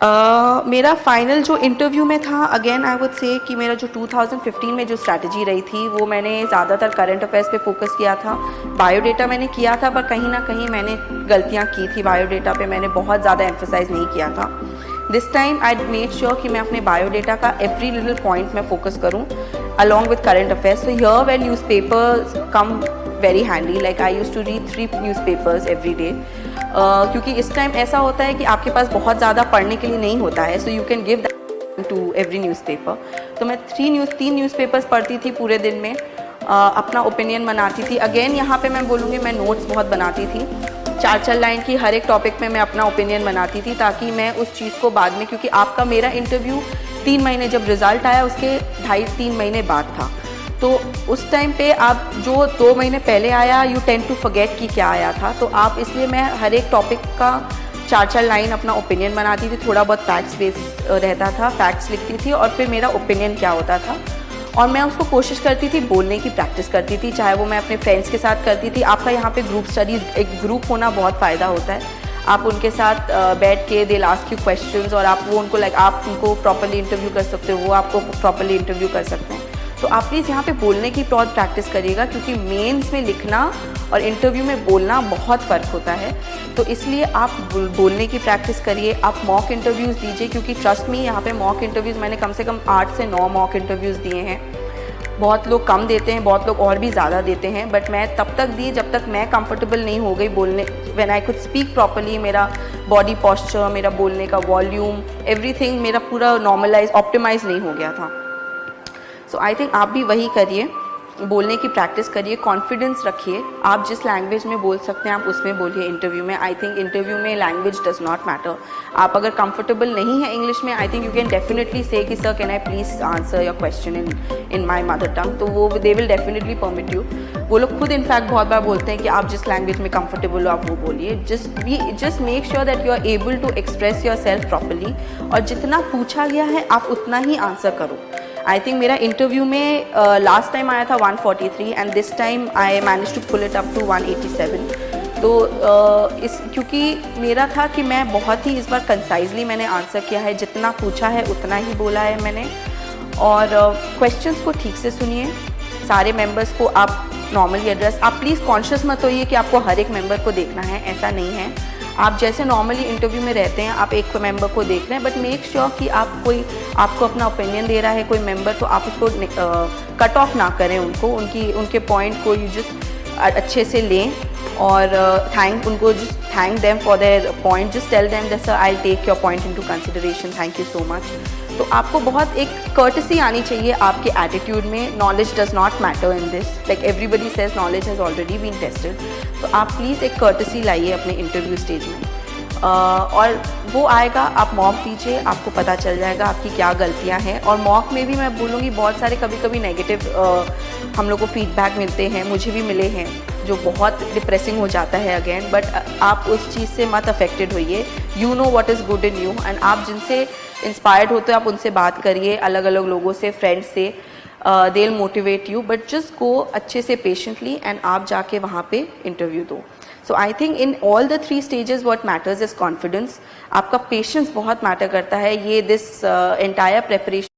मेरा फाइनल जो इंटरव्यू में था, अगेन आई वुड से कि मेरा जो 2015 में जो स्ट्रैटेजी रही थी वो मैंने ज़्यादातर करंट अफेयर्स पे फोकस किया था। बायोडेटा मैंने किया था पर कहीं ना कहीं मैंने गलतियाँ की थी। बायोडेटा पे मैंने बहुत ज़्यादा एम्फेसाइज नहीं किया था। This time I made sure कि मैं अपने बायोडेटा का एवरी लिटिल पॉइंट में फोकस करूँ along with current affairs. So here where newspapers come very handy, like I used to read 3 newspapers every day. क्योंकि इस टाइम ऐसा होता है कि आपके पास बहुत ज़्यादा पढ़ने के लिए नहीं होता है, so you can give that to every newspaper. तो मैं 3 न्यूज़पेपर्स पढ़ती थी पूरे दिन में, अपना ओपिनियन बनाती थी। अगेन यहाँ पे मैं बोलूँगी मैं नोट्स बहुत बनाती थी, 4 लाइन की हर एक टॉपिक में मैं अपना ओपिनियन बनाती थी, ताकि मैं उस चीज़ को बाद में, क्योंकि आपका मेरा इंटरव्यू 3 महीने, जब रिज़ल्ट आया उसके 2.5-3 महीने बाद था, तो उस टाइम पे आप जो 2 महीने पहले आया, यू टेंड टू फॉरगेट कि क्या आया था। तो आप इसलिए मैं हर एक टॉपिक का 4 लाइन अपना ओपिनियन बनाती थी, थोड़ा बहुत फैक्ट्स बेस्ड रहता था, फैक्ट्स लिखती थी और फिर मेरा ओपिनियन क्या होता था, और मैं उसको कोशिश करती थी बोलने की प्रैक्टिस करती थी, चाहे वो मैं अपने फ्रेंड्स के साथ करती थी। आपका यहाँ पे ग्रुप स्टडीज़, एक ग्रुप होना बहुत फ़ायदा होता है। आप उनके साथ बैठ के दे आस्क यू क्वेश्चंस और आप वो उनको आप उनको प्रॉपर्ली इंटरव्यू कर सकते हो, वो आपको प्रॉपर्ली इंटरव्यू कर सकते हैं। तो आप प्लीज़ यहाँ पे बोलने की बहुत प्रैक्टिस करिएगा, क्योंकि मेंस में लिखना और इंटरव्यू में बोलना बहुत फ़र्क होता है। तो इसलिए आप बोलने की प्रैक्टिस करिए, आप मॉक इंटरव्यूज़ दीजिए, क्योंकि ट्रस्ट मी यहाँ पे मॉक इंटरव्यूज़ मैंने कम से कम 8 से 9 मॉक इंटरव्यूज़ दिए हैं। बहुत लोग कम देते हैं, बहुत लोग और भी ज़्यादा देते हैं, बट मैं तब तक दी जब तक मैं कंफर्टेबल नहीं हो गई बोलने, when I could speak properly, मेरा बॉडी पोस्चर, मेरा बोलने का वॉल्यूम, एवरीथिंग मेरा पूरा नॉर्मलाइज, ऑप्टिमाइज नहीं हो गया था। सो आई थिंक आप भी वही करिए, बोलने की प्रैक्टिस करिए, कॉन्फिडेंस रखिए। आप जिस लैंग्वेज में बोल सकते हैं आप उसमें बोलिए इंटरव्यू में। आई थिंक इंटरव्यू में लैंग्वेज डज नॉट मैटर। आप अगर कंफर्टेबल नहीं है इंग्लिश में, I think you can definitely से कि sir can I please answer your question in my mother tongue, तो वो they will definitely permit you. वो लोग खुद इनफैक्ट बहुत बार बोलते हैं कि आप जिस लैंग्वेज में कंफर्टेबल हो आप वो बोलिए। Just make sure that you are able to express yourself properly, और जितना पूछा गया है आप उतना ही आंसर करो। आई थिंक मेरा इंटरव्यू में लास्ट टाइम आया था 143 and this time I manage to pull it up to 187। तो क्योंकि मेरा था कि मैं बहुत ही इस बार कंसाइजली मैंने आंसर किया है, जितना पूछा है उतना ही बोला है मैंने। और क्वेश्चंस को ठीक से सुनिए, सारे मेंबर्स को आप नॉर्मली एड्रेस, आप प्लीज़ कॉन्शियस मत होइए कि आपको हर एक मेंबर को देखना है, ऐसा नहीं है। आप जैसे नॉर्मली इंटरव्यू में रहते हैं आप एक मेंबर को देख रहे हैं, बट मेक श्योर कि आप कोई आपको अपना ओपिनियन दे रहा है कोई मेंबर, तो आप उसको कट ऑफ ना करें, उनके पॉइंट को यू जस्ट अच्छे से लें और उनको just thank them for their point, just tell them that sir I take your point into consideration, thank you so much. तो आपको बहुत एक कर्टसी आनी चाहिए आपके एटीट्यूड में। Knowledge does not matter in this, like everybody says knowledge has already been tested. तो आप प्लीज़ एक कर्टसी लाइए अपने इंटरव्यू स्टेज में, और वो आएगा, आप मॉक दीजिए, आपको पता चल जाएगा आपकी क्या गलतियां हैं। और मॉक में भी मैं बोलूँगी बहुत सारे कभी नेगेटिव हम लोग को फीडबैक मिलते हैं, मुझे भी मिले हैं, जो बहुत डिप्रेसिंग हो जाता है अगेन, बट आप उस चीज़ से मत अफेक्टेड होइए। You know what is good in you, and आप जिनसे इंस्पायर्ड होते हो आप उनसे बात करिए, अलग अलग लोगों से, फ्रेंड्स से, they will motivate you, but just go अच्छे से पेशेंटली एंड आप जाके वहाँ पे इंटरव्यू दो। So I think in all the 3 stages what matters is confidence. आपका पेशेंस बहुत मैटर करता है। ये दिस एंटायर प्रेपरेशन